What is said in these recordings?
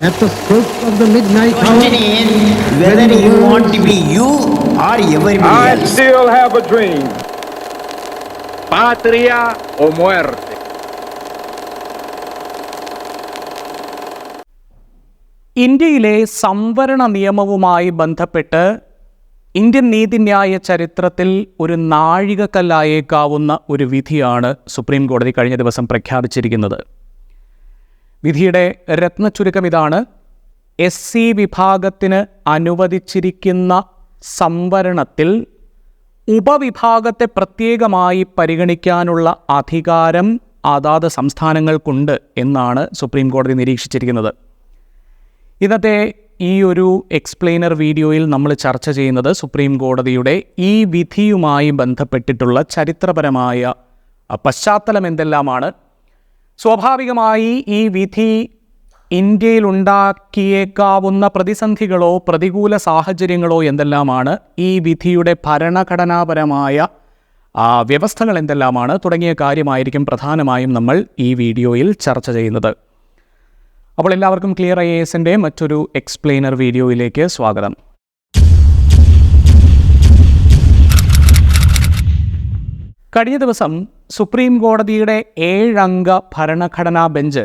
At the stroke of the midnight hour, Question is whether you want to be you or everybody I else. still have a dream. Patria o muerte. ഇന്ത്യയിലെ സംവരണ നിയമവുമായി ബന്ധപ്പെട്ട് Indian നീതിന്യായ ചരിത്രത്തിൽ ഒരു നാഴികക്കല്ലായേക്കാവുന്ന ഒരു വിധിയാണ് supreme കോടതി കഴിഞ്ഞ ദിവസം പ്രഖ്യാപിച്ചിരിക്കുന്നത്. വിധിയുടെ രത്നച്ചുരുക്കം ഇതാണ്: SC വിഭാഗത്തിന് അനുവദിച്ചിരിക്കുന്ന സംവരണത്തിൽ ഉപവിഭാഗത്തെ പ്രത്യേകമായി പരിഗണിക്കാനുള്ള അധികാരം അതാത് സംസ്ഥാനങ്ങൾക്കുണ്ട് എന്നാണ് സുപ്രീം കോടതി നിരീക്ഷിച്ചിരിക്കുന്നത്. ഇന്നത്തെ ഈ ഒരു എക്സ്പ്ലെയിനർ വീഡിയോയിൽ നമ്മൾ ചർച്ച ചെയ്യുന്നത് സുപ്രീം കോടതിയുടെ ഈ വിധിയുമായി ബന്ധപ്പെട്ടിട്ടുള്ള ചരിത്രപരമായ പശ്ചാത്തലം എന്തെല്ലാമാണ്, സ്വാഭാവികമായി ഈ വിധി ഇന്ത്യയിലുണ്ടാക്കിയേക്കാവുന്ന പ്രതിസന്ധികളോ പ്രതികൂല സാഹചര്യങ്ങളോ എന്തെല്ലാമാണ്, ഈ വിധിയുടെ ഭരണഘടനാപരമായ വ്യവസ്ഥകൾ എന്തെല്ലാമാണ് തുടങ്ങിയ കാര്യമായിരിക്കും പ്രധാനമായും നമ്മൾ ഈ വീഡിയോയിൽ ചർച്ച ചെയ്യുന്നത്. അപ്പോൾ എല്ലാവർക്കും ക്ലിയർ IASൻ്റെ മറ്റൊരു എക്സ്പ്ലെയിനർ വീഡിയോയിലേക്ക് സ്വാഗതം. കഴിഞ്ഞ ദിവസം സുപ്രീം കോടതിയുടെ 7 അംഗ ഭരണഘടനാ bench,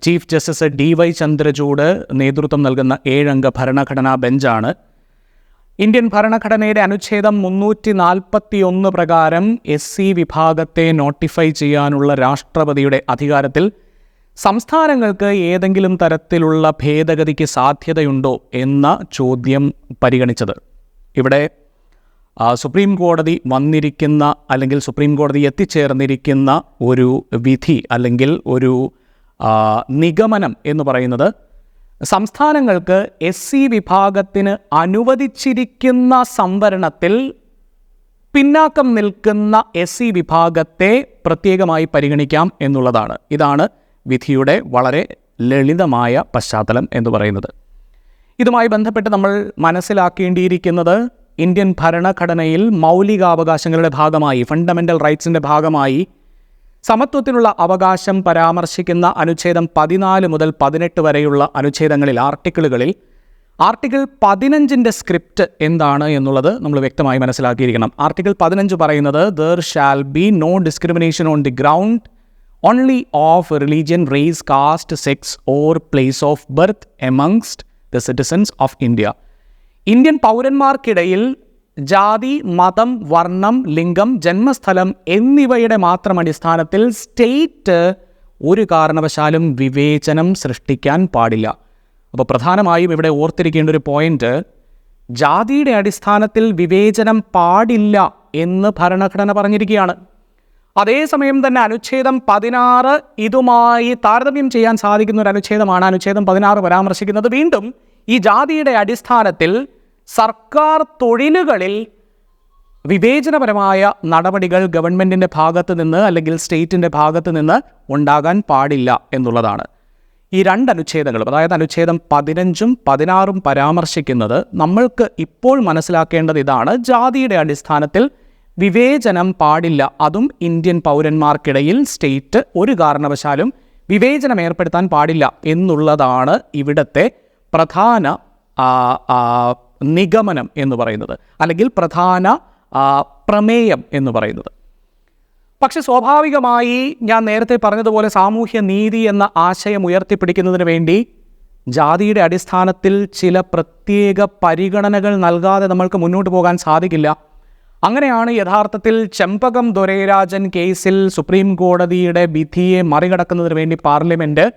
chief justice DY Chandrachud നേതൃത്വം നൽകുന്ന 7 അംഗ ഭരണഘടനാ ബെഞ്ചാണ് ഇന്ത്യൻ ഭരണഘടനയുടെ അനുച്ഛേദം 341 പ്രകാരം SC വിഭാഗത്തെ നോട്ടിഫൈ ചെയ്യാനുള്ള രാഷ്ട്രപതിയുടെ അധികാരത്തിൽ സംസ്ഥാനങ്ങൾക്ക് ഏതെങ്കിലും തരത്തിലുള്ള ഭേദഗതിക്ക് സാധ്യതയുണ്ടോ എന്ന ചോദ്യം പരിഗണിച്ചത്. ഇവിടെ സുപ്രീം കോടതി വന്നിരിക്കുന്ന അല്ലെങ്കിൽ സുപ്രീം കോടതി എത്തിച്ചേർന്നിരിക്കുന്ന ഒരു വിധി അല്ലെങ്കിൽ ഒരു നിഗമനം എന്ന് പറയുന്നത്, സംസ്ഥാനങ്ങൾക്ക് SC വിഭാഗത്തിന് അനുവദിച്ചിരിക്കുന്ന സംവരണത്തിൽ പിന്നാക്കം നിൽക്കുന്ന SC വിഭാഗത്തെ പ്രത്യേകമായി പരിഗണിക്കാം എന്നുള്ളതാണ്. ഇതാണ് വിധിയുടെ വളരെ ലളിതമായ പശ്ചാത്തലം എന്ന് പറയുന്നത്. ഇതുമായി ബന്ധപ്പെട്ട് നമ്മൾ മനസ്സിലാക്കേണ്ടിയിരിക്കുന്നത്, ഇന്ത്യൻ ഭരണഘടനയിൽ മൗലികാവകാശങ്ങളുടെ ഭാഗമായി, ഫണ്ടമെൻ്റൽ റൈറ്റ്സിൻ്റെ ഭാഗമായി സമത്വത്തിനുള്ള അവകാശം പരാമർശിക്കുന്ന അനുച്ഛേദം 14 മുതൽ 18 വരെയുള്ള അനുച്ഛേദങ്ങളിൽ, ആർട്ടിക്കിളുകളിൽ ആർട്ടിക്കിൾ 15ൻ്റെ സ്ക്രിപ്റ്റ് എന്താണ് എന്നുള്ളത് നമ്മൾ വ്യക്തമായി മനസ്സിലാക്കിയിരിക്കണം. ആർട്ടിക്കിൾ 15 പറയുന്നത്, there shall be no discrimination on the ground only of religion, race, caste, sex or place of birth amongst the citizens of India. Indian പൗരന്മാർക്കിടയിൽ ജാതി, മതം, വർണ്ണം, ലിംഗം, ജന്മസ്ഥലം എന്നിവയുടെ മാത്രം അടിസ്ഥാനത്തിൽ സ്റ്റേറ്റ് ഒരു കാരണവശാലും വിവേചനം സൃഷ്ടിക്കാൻ പാടില്ല. അപ്പോൾ പ്രധാനമായും ഇവിടെ ഓർത്തിരിക്കേണ്ട ഒരു പോയിന്റ്, ജാതിയുടെ അടിസ്ഥാനത്തിൽ വിവേചനം പാടില്ല എന്ന് ഭരണഘടന പറഞ്ഞിരിക്കുകയാണ്. അതേസമയം തന്നെ അനുച്ഛേദം 16 ഇതുമായി താരതമ്യം ചെയ്യാൻ സാധിക്കുന്ന ഒരു അനുച്ഛേദമാണ്. അനുച്ഛേദം 16 പരാമർശിക്കുന്നത് വീണ്ടും ഈ ജാതിയുടെ അടിസ്ഥാനത്തിൽ സർക്കാർ തൊഴിലുകളിൽ വിവേചനപരമായ നടപടികൾ ഗവൺമെൻറ്റിൻ്റെ ഭാഗത്ത് നിന്ന് അല്ലെങ്കിൽ സ്റ്റേറ്റിൻ്റെ ഭാഗത്ത് നിന്ന് ഉണ്ടാകാൻ പാടില്ല എന്നുള്ളതാണ്. ഈ 2 അനുച്ഛേദങ്ങളും, അതായത് അനുച്ഛേദം 15ഉം 16ഉം പരാമർശിക്കുന്നത് നമ്മൾക്ക് ഇപ്പോൾ മനസ്സിലാക്കേണ്ടത് ഇതാണ്: ജാതിയുടെ അടിസ്ഥാനത്തിൽ വിവേചനം പാടില്ല, അതും ഇന്ത്യൻ പൗരന്മാർക്കിടയിൽ സ്റ്റേറ്റ് ഒരു കാരണവശാലും വിവേചനം ഏർപ്പെടുത്താൻ പാടില്ല എന്നുള്ളതാണ് ഇവിടുത്തെ പ്രധാന നിഗമനം എന്ന് പറയുന്നത്, അല്ലെങ്കിൽ പ്രധാന പ്രമേയം എന്ന് പറയുന്നത്. പക്ഷെ സ്വാഭാവികമായി ഞാൻ നേരത്തെ പറഞ്ഞതുപോലെ സാമൂഹ്യ നീതി എന്ന ആശയം ഉയർത്തിപ്പിടിക്കുന്നതിന് വേണ്ടി ജാതിയുടെ അടിസ്ഥാനത്തിൽ ചില പ്രത്യേക പരിഗണനകൾ നൽകാതെ നമ്മൾക്ക് മുന്നോട്ട് പോകാൻ സാധിക്കില്ല. അങ്ങനെയാണ് യഥാർത്ഥത്തിൽ ചെമ്പകം ദൊരൈരാജൻ കേസിൽ സുപ്രീം കോടതിയുടെ വിധിയെ മറികടക്കുന്നതിന് വേണ്ടി പാർലമെൻറ്റ്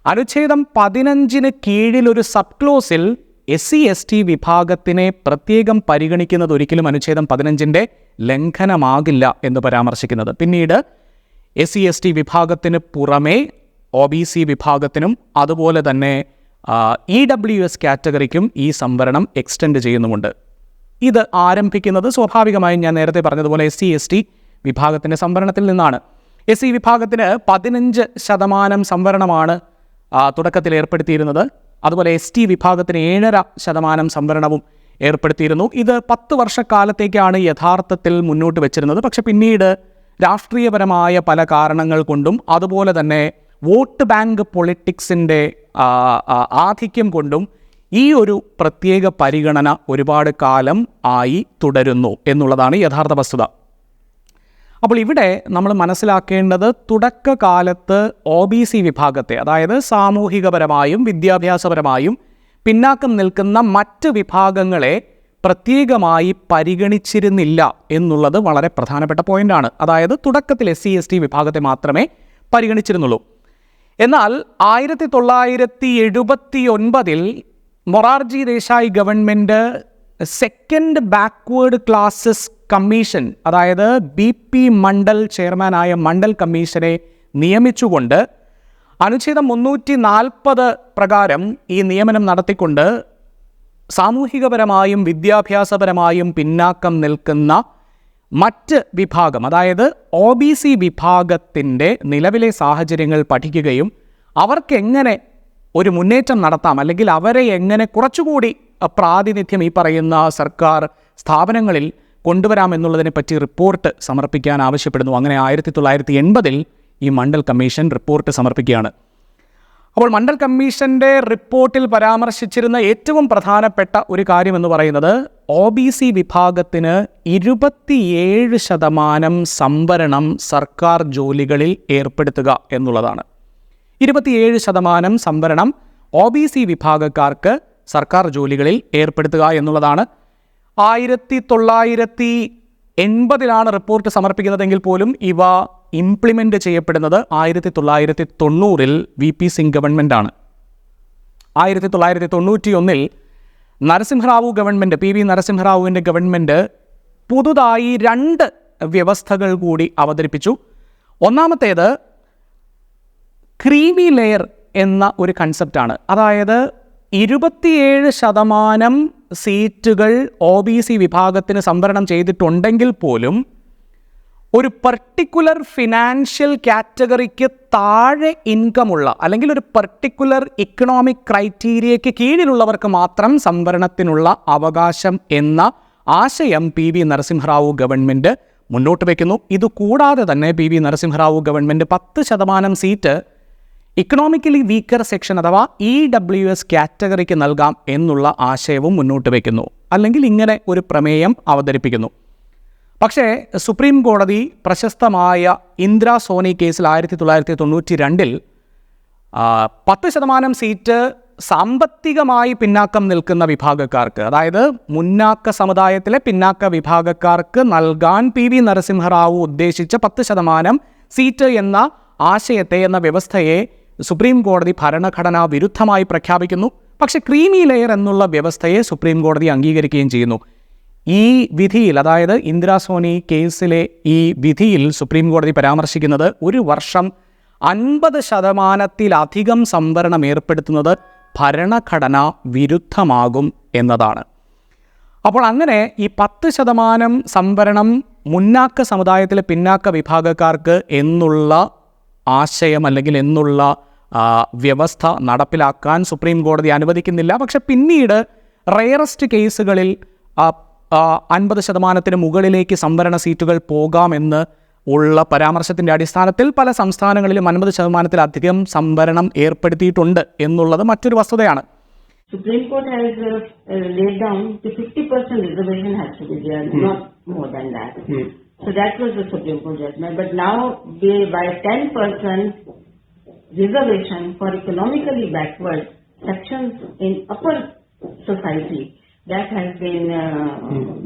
അനുച്ഛേദം 15 കീഴിൽ ഒരു സബ് ക്ലോസിൽ SC/ST വിഭാഗത്തിനെ പ്രത്യേകം പരിഗണിക്കുന്നത് ഒരിക്കലും അനുച്ഛേദം 15ൻ്റെ ലംഘനമാകില്ല എന്ന് പരാമർശിക്കുന്നത്. പിന്നീട് SC/ST വിഭാഗത്തിന് പുറമേ OBC വിഭാഗത്തിനും അതുപോലെ തന്നെ EWS കാറ്റഗറിക്കും ഈ സംവരണം എക്സ്റ്റെൻഡ് ചെയ്യുന്നുമുണ്ട്. ഇത് ആരംഭിക്കുന്നത് സ്വാഭാവികമായും ഞാൻ നേരത്തെ പറഞ്ഞതുപോലെ SC/ST വിഭാഗത്തിൻ്റെ സംവരണത്തിൽ നിന്നാണ്. SC വിഭാഗത്തിന് 15% സംവരണമാണ് തുടക്കത്തിൽ ഏർപ്പെടുത്തിയിരുന്നത്. അതുപോലെ ST വിഭാഗത്തിന് 7.5% സംവരണവും ഏർപ്പെടുത്തിയിരുന്നു. ഇത് 10 വർഷക്കാലത്തേക്കാണ് യഥാർത്ഥത്തിൽ മുന്നോട്ട് വെച്ചിരുന്നത്. പക്ഷെ പിന്നീട് രാഷ്ട്രീയപരമായ പല കാരണങ്ങൾ കൊണ്ടും അതുപോലെ തന്നെ വോട്ട് ബാങ്ക് പൊളിറ്റിക്സിൻ്റെ ആധിക്യം കൊണ്ടും ഈ ഒരു പ്രത്യേക പരിഗണന ഒരുപാട് കാലം ആയി തുടരുന്നു എന്നുള്ളതാണ് യഥാർത്ഥ വസ്തുത. അപ്പോൾ ഇവിടെ നമ്മൾ മനസ്സിലാക്കേണ്ടത് തുടക്കകാലത്ത് OBC വിഭാഗത്തെ, അതായത് സാമൂഹികപരമായും വിദ്യാഭ്യാസപരമായും പിന്നാക്കം നിൽക്കുന്ന മറ്റ് വിഭാഗങ്ങളെ പ്രത്യേകമായി പരിഗണിച്ചിരുന്നില്ല എന്നുള്ളത് വളരെ പ്രധാനപ്പെട്ട പോയിൻ്റാണ്. അതായത് തുടക്കത്തിൽ SC/ST വിഭാഗത്തെ മാത്രമേ പരിഗണിച്ചിരുന്നുള്ളൂ. എന്നാൽ 1979 Morarji Desai government second backward classes commission, അതായത് BP മണ്ഡൽ ചെയർമാനായ മണ്ഡൽ കമ്മീഷനെ നിയമിച്ചുകൊണ്ട് അനുച്ഛേദം 340 പ്രകാരം ഈ നിയമനം നടത്തിക്കൊണ്ട് സാമൂഹികപരമായും വിദ്യാഭ്യാസപരമായും പിന്നാക്കം നിൽക്കുന്ന മറ്റ് വിഭാഗം, അതായത് OBC വിഭാഗത്തിൻ്റെ നിലവിലെ സാഹചര്യങ്ങൾ പഠിക്കുകയും അവർക്കെങ്ങനെ ഒരു മുന്നേറ്റം നടത്താം, അല്ലെങ്കിൽ അവരെ എങ്ങനെ കുറച്ചുകൂടി പ്രാതിനിധ്യം ഈ പറയുന്ന സർക്കാർ സ്ഥാപനങ്ങളിൽ കൊണ്ടുവരാമെന്നുള്ളതിനെ പറ്റി റിപ്പോർട്ട് സമർപ്പിക്കാൻ ആവശ്യപ്പെടുന്നു. അങ്ങനെ 1980 ഈ മണ്ഡൽ കമ്മീഷൻ റിപ്പോർട്ട് സമർപ്പിക്കുകയാണ്. അപ്പോൾ മണ്ഡൽ കമ്മീഷൻ്റെ റിപ്പോർട്ടിൽ പരാമർശിച്ചിരുന്ന ഏറ്റവും പ്രധാനപ്പെട്ട ഒരു കാര്യമെന്ന് പറയുന്നത് OBC വിഭാഗത്തിന് 27% സംവരണം സർക്കാർ ജോലികളിൽ ഏർപ്പെടുത്തുക എന്നുള്ളതാണ്. 27% സംവരണം OBC വിഭാഗക്കാർക്ക് സർക്കാർ ജോലികളിൽ ഏർപ്പെടുത്തുക എന്നുള്ളതാണ്. 1980 റിപ്പോർട്ട് സമർപ്പിക്കുന്നതെങ്കിൽ പോലും ഇവ ഇംപ്ലിമെൻ്റ് ചെയ്യപ്പെടുന്നത് 1990 VP സിംഗ് ഗവൺമെൻറ്റാണ്. 1991 നരസിംഹറാവു ഗവൺമെൻറ്, PV നരസിംഹറാവുവിൻ്റെ ഗവൺമെൻറ് പുതുതായി 2 വ്യവസ്ഥകൾ കൂടി അവതരിപ്പിച്ചു. ഒന്നാമത്തേത് ക്രീമി ലെയർ എന്ന ഒരു കൺസെപ്റ്റാണ്. അതായത് 27% സീറ്റുകൾ OBC വിഭാഗത്തിന് സംവരണം ചെയ്തിട്ടുണ്ടെങ്കിൽ പോലും ഒരു പർട്ടിക്കുലർ ഫിനാൻഷ്യൽ കാറ്റഗറിക്ക് താഴെ ഇൻകമുള്ള, അല്ലെങ്കിൽ ഒരു പർട്ടിക്കുലർ ഇക്കണോമിക് ക്രൈറ്റീരിയയ്ക്ക് കീഴിലുള്ളവർക്ക് മാത്രം സംവരണത്തിനുള്ള അവകാശം എന്ന ആശയം PV നരസിംഹറാവു ഗവൺമെൻറ് മുന്നോട്ട് വയ്ക്കുന്നു. ഇതുകൂടാതെ തന്നെ PV Narasimha Rao government 10% seat economically weaker section അഥവാ EWS കാറ്റഗറിക്ക് നൽകാം എന്നുള്ള ആശയവും മുന്നോട്ട് വയ്ക്കുന്നു. അല്ലെങ്കിൽ ഇങ്ങനെ ഒരു പ്രമേയം അവതരിപ്പിക്കുന്നു. പക്ഷേ സുപ്രീം കോടതി പ്രശസ്തമായ ഇന്ദിര സോനി കേസിൽ 1992 10% സീറ്റ് സാമ്പത്തികമായി പിന്നാക്കം നിൽക്കുന്ന വിഭാഗക്കാർക്ക്, അതായത് മുന്നാക്ക സമുദായത്തിലെ പിന്നാക്ക വിഭാഗക്കാർക്ക് നൽകാൻ PV നരസിംഹറാവു ഉദ്ദേശിച്ച 10% സീറ്റ് എന്ന ആശയത്തെ, എന്ന വ്യവസ്ഥയെ സുപ്രീം കോടതി ഭരണഘടനാ വിരുദ്ധമായി പ്രഖ്യാപിക്കുന്നു. പക്ഷേ ക്രീമി ലെയർ എന്നുള്ള വ്യവസ്ഥയെ സുപ്രീം കോടതി അംഗീകരിക്കുകയും ചെയ്യുന്നു. ഈ വിധിയിൽ, അതായത് ഇന്ദിര സോനി കേസിലെ ഈ വിധിയിൽ സുപ്രീം കോടതി പരാമർശിക്കുന്നത് ഒരു വർഷം 50%-ലധികം സംവരണം ഏർപ്പെടുത്തുന്നത് ഭരണഘടനാ വിരുദ്ധമാകും എന്നതാണ്. അപ്പോൾ അങ്ങനെ ഈ 10% സംവരണം മുന്നാക്ക സമുദായത്തിലെ പിന്നാക്ക വിഭാഗക്കാർക്ക് എന്നുള്ള ആശയം, അല്ലെങ്കിൽ എന്നുള്ള വ്യവസ്ഥ നടപ്പിലാക്കാൻ സുപ്രീം കോടതി അനുവദിക്കുന്നില്ല. പക്ഷെ പിന്നീട് റെയറസ്റ്റ് കേസുകളിൽ 50%-ന് മുകളിലേക്ക് സംവരണ സീറ്റുകൾ പോകാമെന്ന് ഉള്ള പരാമർശത്തിൻ്റെ അടിസ്ഥാനത്തിൽ പല സംസ്ഥാനങ്ങളിലും 50%-ലധികം സംവരണം ഏർപ്പെടുത്തിയിട്ടുണ്ട് എന്നുള്ളത് മറ്റൊരു വസ്തുതയാണ്. Supreme Court has laid down the 50% reservation has to be there, not more than that. So that was the Supreme Court judgment. But now by 10% reservation for economically backward sections in upper society, that has been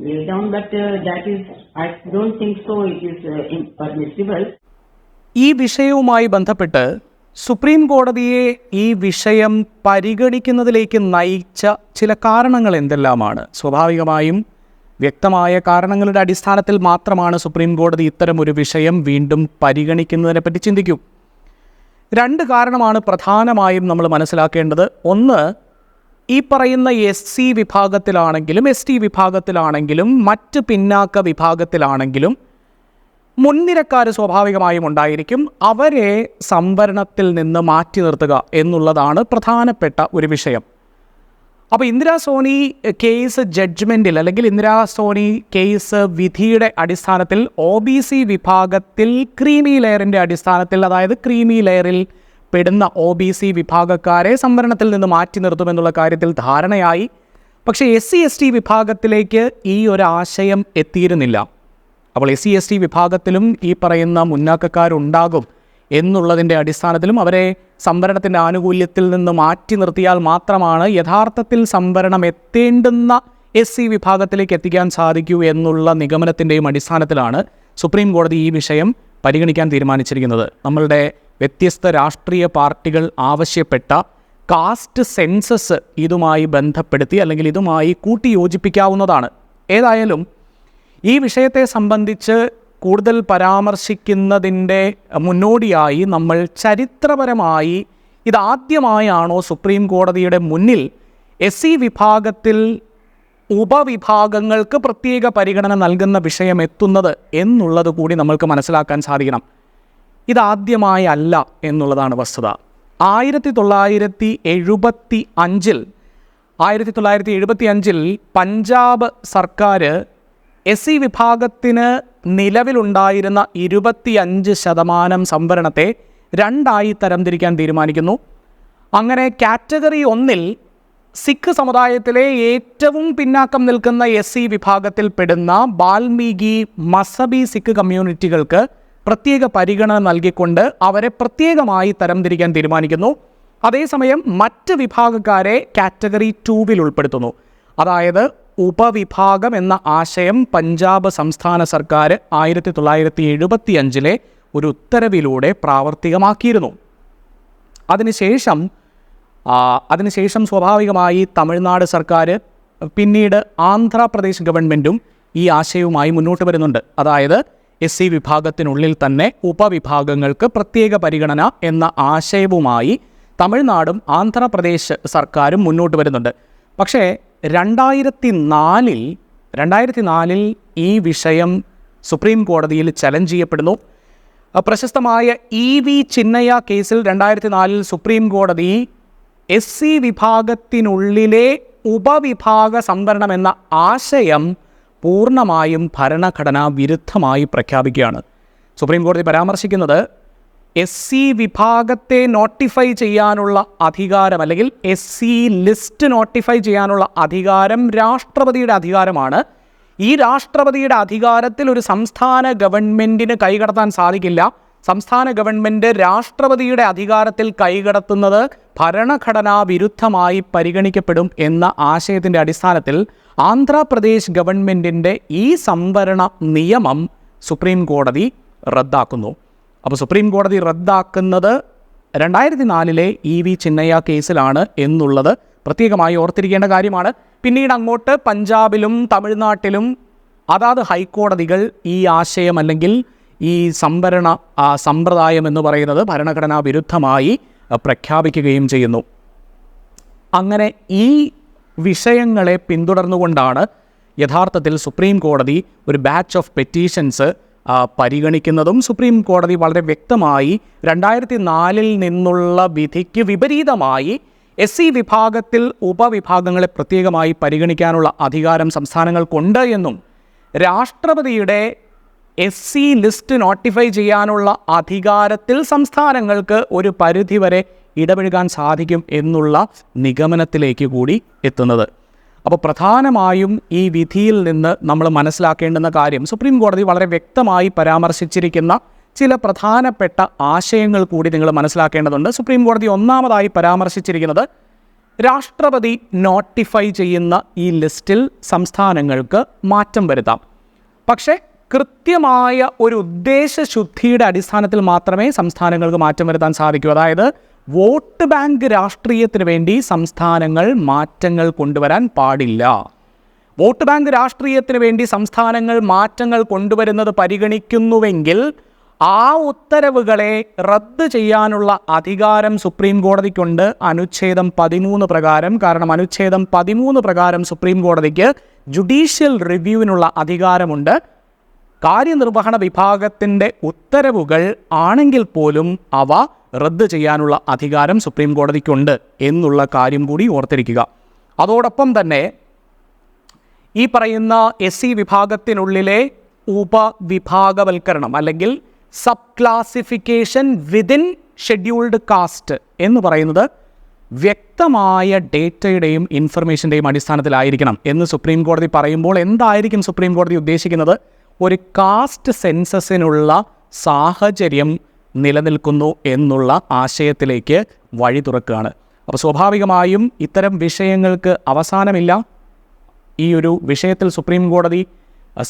laid down. But that is, I don't think so. It is impermissible. ഈ വിഷയവുമായി ബന്ധപ്പെട്ട് supreme കോടതിയെ ഈ വിഷയം പരിഗണിക്കുന്നതിലേക്ക് നയിച്ച ചില കാരണങ്ങൾ എന്തെല്ലാമാണ്? സ്വാഭാവികമായും വ്യക്തമായ കാരണങ്ങളുടെ അടിസ്ഥാനത്തിൽ മാത്രമാണ് സുപ്രീം കോടതി ഇത്തരമൊരു വിഷയം വീണ്ടും പരിഗണിക്കുന്നതിനെപ്പറ്റി ചിന്തിക്കൂ. 2 കാരണമാണ് പ്രധാനമായും നമ്മൾ മനസ്സിലാക്കേണ്ടത്. ഒന്ന്, ഈ പറയുന്ന SC വിഭാഗത്തിലാണെങ്കിലും ST വിഭാഗത്തിലാണെങ്കിലും മറ്റ് പിന്നാക്ക വിഭാഗത്തിലാണെങ്കിലും മുൻനിരക്കാർ സ്വാഭാവികമായും ഉണ്ടായിരിക്കും. അവരെ സംവരണത്തിൽ നിന്ന് മാറ്റി നിർത്തുക എന്നുള്ളതാണ് പ്രധാനപ്പെട്ട ഒരു വിഷയം. അപ്പോൾ ഇന്ദിര സോനി കേസ് ജഡ്ജ്മെൻറ്റിൽ, അല്ലെങ്കിൽ ഇന്ദിര സോനി കേസ് വിധിയുടെ അടിസ്ഥാനത്തിൽ OBC വിഭാഗത്തിൽ ക്രീമി ലെയറിൻ്റെ അടിസ്ഥാനത്തിൽ, അതായത് ക്രീമി ലെയറിൽ പെടുന്ന OBC വിഭാഗക്കാരെ സംവരണത്തിൽ നിന്ന് മാറ്റി നിർത്തുമെന്നുള്ള കാര്യത്തിൽ ധാരണയായി. പക്ഷേ SC/ST വിഭാഗത്തിലേക്ക് ഈ ഒരു ആശയം എത്തിയിരുന്നില്ല. അപ്പോൾ SC/ST വിഭാഗത്തിലും ഈ പറയുന്ന മുന്നാക്കക്കാരുണ്ടാകും എന്നുള്ളതിൻ്റെ അടിസ്ഥാനത്തിലും അവരെ സംവരണത്തിൻ്റെ ആനുകൂല്യത്തിൽ നിന്ന് മാറ്റി നിർത്തിയാൽ മാത്രമാണ് യഥാർത്ഥത്തിൽ സംവരണം എത്തേണ്ടുന്ന SC വിഭാഗത്തിലേക്ക് എത്തിക്കാൻ സാധിക്കൂ എന്നുള്ള നിഗമനത്തിൻ്റെയും അടിസ്ഥാനത്തിലാണ് സുപ്രീം കോടതി ഈ വിഷയം പരിഗണിക്കാൻ തീരുമാനിച്ചിരിക്കുന്നത്. നമ്മളുടെ വ്യത്യസ്ത രാഷ്ട്രീയ പാർട്ടികൾ ആവശ്യപ്പെട്ട കാസ്റ്റ് സെൻസസ് ഇതുമായി ബന്ധപ്പെടുത്തി അല്ലെങ്കിൽ ഇതുമായി കൂട്ടിയോജിപ്പിക്കാവുന്നതാണ്. ഏതായാലും ഈ വിഷയത്തെ സംബന്ധിച്ച് കൂടുതൽ പരാമർശിക്കുന്നതിൻ്റെ മുന്നോടിയായി നമ്മൾ ചരിത്രപരമായി ഇതാദ്യമായാണോ സുപ്രീം കോടതിയുടെ മുന്നിൽ SC വിഭാഗത്തിൽ ഉപവിഭാഗങ്ങൾക്ക് പ്രത്യേക പരിഗണന നൽകുന്ന വിഷയം എത്തുന്നത് എന്നുള്ളത് കൂടി നമ്മൾക്ക് മനസ്സിലാക്കാൻ സാധിക്കണം. ഇതാദ്യമായല്ല എന്നുള്ളതാണ് വസ്തുത. 1975 പഞ്ചാബ് സർക്കാർ SC വിഭാഗത്തിന് നിലവിലുണ്ടായിരുന്ന 25% സംവരണത്തെ 2 തരംതിരിക്കാൻ തീരുമാനിക്കുന്നു. അങ്ങനെ കാറ്റഗറി 1 സിഖ് സമുദായത്തിലെ ഏറ്റവും പിന്നാക്കം നിൽക്കുന്ന SC വിഭാഗത്തിൽ പെടുന്ന ബാൽമീകി മസബി സിഖ് കമ്മ്യൂണിറ്റികൾക്ക് പ്രത്യേക പരിഗണന നൽകിക്കൊണ്ട് അവരെ പ്രത്യേകമായി തരംതിരിക്കാൻ തീരുമാനിക്കുന്നു. അതേസമയം മറ്റ് വിഭാഗക്കാരെ കാറ്റഗറി 2 ഉൾപ്പെടുത്തുന്നു. അതായത് ഉപവിഭാഗം എന്ന ആശയം പഞ്ചാബ് സംസ്ഥാന സർക്കാർ 1975 ഒരു ഉത്തരവിലൂടെ പ്രാവർത്തികമാക്കിയിരുന്നു. അതിനുശേഷം സ്വാഭാവികമായി തമിഴ്നാട് സർക്കാർ പിന്നീട് ആന്ധ്രാപ്രദേശ് ഗവൺമെൻറ്റും ഈ ആശയവുമായി മുന്നോട്ട് വരുന്നുണ്ട്. അതായത് SC വിഭാഗത്തിനുള്ളിൽ തന്നെ ഉപവിഭാഗങ്ങൾക്ക് പ്രത്യേക പരിഗണന എന്ന ആശയവുമായി തമിഴ്നാടും ആന്ധ്രാപ്രദേശ് സർക്കാരും മുന്നോട്ട് വരുന്നുണ്ട്. പക്ഷേ 2004 ഈ വിഷയം സുപ്രീം കോടതിയിൽ ചലഞ്ച് ചെയ്യപ്പെടുന്നു. പ്രശസ്തമായ EV ചിന്നയ്യ കേസിൽ 2004 സുപ്രീം കോടതി SC വിഭാഗത്തിനുള്ളിലെ ഉപവിഭാഗ സംവരണം എന്ന ആശയം പൂർണ്ണമായും ഭരണഘടനാ വിരുദ്ധമായി പ്രഖ്യാപിക്കുകയാണ്. സുപ്രീം കോടതി പരാമർശിക്കുന്നത് SC വിഭാഗത്തെ നോട്ടിഫൈ ചെയ്യാനുള്ള അധികാരം അല്ലെങ്കിൽ SC ലിസ്റ്റ് നോട്ടിഫൈ ചെയ്യാനുള്ള അധികാരം രാഷ്ട്രപതിയുടെ അധികാരമാണ്. ഈ രാഷ്ട്രപതിയുടെ അധികാരത്തിൽ ഒരു സംസ്ഥാന ഗവൺമെൻറ്റിന് കൈകടത്താൻ സാധിക്കില്ല. സംസ്ഥാന ഗവൺമെൻറ് രാഷ്ട്രപതിയുടെ അധികാരത്തിൽ കൈകടത്തുന്നത് ഭരണഘടനാ വിരുദ്ധമായി പരിഗണിക്കപ്പെടും എന്ന ആശയത്തിൻ്റെ അടിസ്ഥാനത്തിൽ ആന്ധ്രാപ്രദേശ് ഗവൺമെൻറ്റിൻ്റെ ഈ സംവരണ നിയമം സുപ്രീം കോടതി റദ്ദാക്കുന്നു. അപ്പോൾ സുപ്രീം കോടതി റദ്ദാക്കുന്നത് 2004 EV ചിന്നയ്യ കേസിലാണ് എന്നുള്ളത് പ്രത്യേകമായി ഓർത്തിരിക്കേണ്ട കാര്യമാണ്. പിന്നീട് അങ്ങോട്ട് പഞ്ചാബിലും തമിഴ്നാട്ടിലും അതാത് ഹൈക്കോടതികൾ ഈ ആശയം അല്ലെങ്കിൽ ഈ സംവരണ സമ്പ്രദായം എന്ന് പറയുന്നത് ഭരണഘടനാ വിരുദ്ധമായി പ്രഖ്യാപിക്കുകയും ചെയ്യുന്നു. അങ്ങനെ ഈ വിഷയങ്ങളെ പിന്തുടർന്നുകൊണ്ടാണ് യഥാർത്ഥത്തിൽ സുപ്രീം കോടതി ഒരു ബാച്ച് ഓഫ് പെറ്റീഷൻസ് പരിഗണിക്കുന്നതും സുപ്രീം കോടതി വളരെ വ്യക്തമായി 2004 നിന്നുള്ള വിധിക്ക് വിപരീതമായി SC വിഭാഗത്തിൽ ഉപവിഭാഗങ്ങളെ പ്രത്യേകമായി പരിഗണിക്കാനുള്ള അധികാരം സംസ്ഥാനങ്ങൾക്കുണ്ട് എന്നും രാഷ്ട്രപതിയുടെ SC ലിസ്റ്റ് നോട്ടിഫൈ ചെയ്യാനുള്ള അധികാരത്തിൽ സംസ്ഥാനങ്ങൾക്ക് ഒരു പരിധിവരെ ഇടപെടുകാൻ സാധിക്കും എന്നുള്ള നിഗമനത്തിലേക്ക് കൂടി എത്തുന്നത്. അപ്പോൾ പ്രധാനമായും ഈ വിധിയിൽ നിന്ന് നമ്മൾ മനസ്സിലാക്കേണ്ടുന്ന കാര്യം സുപ്രീം കോടതി വളരെ വ്യക്തമായി പരാമർശിച്ചിരിക്കുന്ന ചില പ്രധാനപ്പെട്ട ആശയങ്ങൾ കൂടി നിങ്ങൾ മനസ്സിലാക്കേണ്ടതുണ്ട്. സുപ്രീം കോടതി ഒന്നാമതായി പരാമർശിച്ചിരിക്കുന്നത് രാഷ്ട്രപതി നോട്ടിഫൈ ചെയ്യുന്ന ഈ ലിസ്റ്റിൽ സംസ്ഥാനങ്ങൾക്ക് മാറ്റം വരുത്താം. പക്ഷേ കൃത്യമായ ഒരു ഉദ്ദേശശുദ്ധിയുടെ അടിസ്ഥാനത്തിൽ മാത്രമേ സംസ്ഥാനങ്ങൾക്ക് മാറ്റം വരുത്താൻ സാധിക്കൂ. അതായത് വോട്ട് ബാങ്ക് രാഷ്ട്രീയത്തിന് വേണ്ടി സംസ്ഥാനങ്ങൾ മാറ്റങ്ങൾ കൊണ്ടുവരാൻ പാടില്ല. വോട്ട് ബാങ്ക് രാഷ്ട്രീയത്തിന് വേണ്ടി സംസ്ഥാനങ്ങൾ മാറ്റങ്ങൾ കൊണ്ടുവരുന്നത് പരിഗണിക്കുന്നുവെങ്കിൽ ആ ഉത്തരവുകളെ റദ്ദ് ചെയ്യാനുള്ള അധികാരം സുപ്രീം കോടതിക്കുണ്ട് അനുച്ഛേദം 13 പ്രകാരം. കാരണം അനുച്ഛേദം 13 പ്രകാരം സുപ്രീം കോടതിക്ക് ജുഡീഷ്യൽ റിവ്യൂവിനുള്ള അധികാരമുണ്ട്. കാര്യനിർവഹണ വിഭാഗത്തിൻ്റെ ഉത്തരവുകൾ ആണെങ്കിൽ പോലും അവ റദ്ദ് ചെയ്യാനുള്ള അധികാരം സുപ്രീം കോടതിക്കുണ്ട് എന്നുള്ള കാര്യം കൂടി ഓർത്തിരിക്കുക. അതോടൊപ്പം തന്നെ ഈ പറയുന്ന SC വിഭാഗത്തിനുള്ളിലെ ഉപവിഭാഗവൽക്കരണം അല്ലെങ്കിൽ sub classification within scheduled caste എന്ന് പറയുന്നത് വ്യക്തമായ ഡേറ്റയുടെയും ഇൻഫർമേഷൻ്റെയും അടിസ്ഥാനത്തിലായിരിക്കണം എന്ന് സുപ്രീം കോടതി പറയുമ്പോൾ എന്തായിരിക്കും സുപ്രീം കോടതി ഉദ്ദേശിക്കുന്നത്? ഒരു കാസ്റ്റ് സെൻസസിനുള്ള സാഹചര്യം നിലനിൽക്കുന്നു എന്നുള്ള ആശയത്തിലേക്ക് വഴി തുറക്കുകയാണ്. അപ്പോൾ സ്വാഭാവികമായും ഇത്തരം വിഷയങ്ങൾക്ക് അവസാനമില്ല. ഈ ഒരു വിഷയത്തിൽ സുപ്രീം കോടതി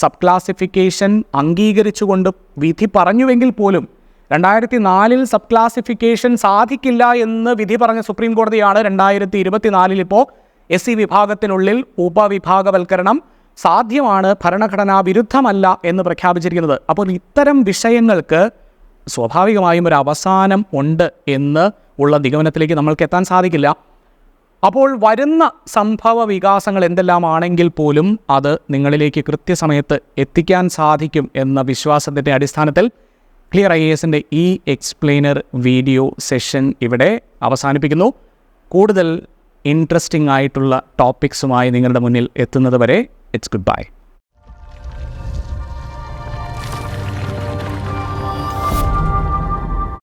സബ് ക്ലാസിഫിക്കേഷൻ അംഗീകരിച്ചുകൊണ്ട് വിധി പറഞ്ഞുവെങ്കിൽ പോലും 2004 സബ് ക്ലാസിഫിക്കേഷൻ സാധിക്കില്ല എന്ന് വിധി പറഞ്ഞ സുപ്രീം കോടതിയാണ് 2024 ഇപ്പോൾ SC വിഭാഗത്തിനുള്ളിൽ ഉപവിഭാഗവൽക്കരണം സാധ്യമാണ്, ഭരണഘടനാ വിരുദ്ധമല്ല എന്ന് പ്രഖ്യാപിച്ചിരിക്കുന്നത്. അപ്പോൾ ഇത്തരം വിഷയങ്ങൾക്ക് സ്വാഭാവികമായും ഒരു അവസാനം ഉണ്ട് എന്ന് ഉള്ള നിഗമനത്തിലേക്ക് നമ്മൾക്ക് എത്താൻ സാധിക്കില്ല. അപ്പോൾ വരുന്ന സംഭവ വികാസങ്ങൾ എന്തെല്ലാമാണെങ്കിൽ പോലും അത് നിങ്ങളിലേക്ക് കൃത്യസമയത്ത് എത്തിക്കാൻ സാധിക്കും എന്ന വിശ്വാസത്തിൻ്റെ അടിസ്ഥാനത്തിൽ ക്ലിയർ IASൻ്റെ ഈ എക്സ്പ്ലെയിനർ വീഡിയോ സെഷൻ ഇവിടെ അവസാനിപ്പിക്കുന്നു. കൂടുതൽ ഇൻട്രസ്റ്റിംഗ് ആയിട്ടുള്ള ടോപ്പിക്സുമായി നിങ്ങളുടെ മുന്നിൽ എത്തുന്നത് വരെ ഇറ്റ്സ് ഗുഡ് ബൈ.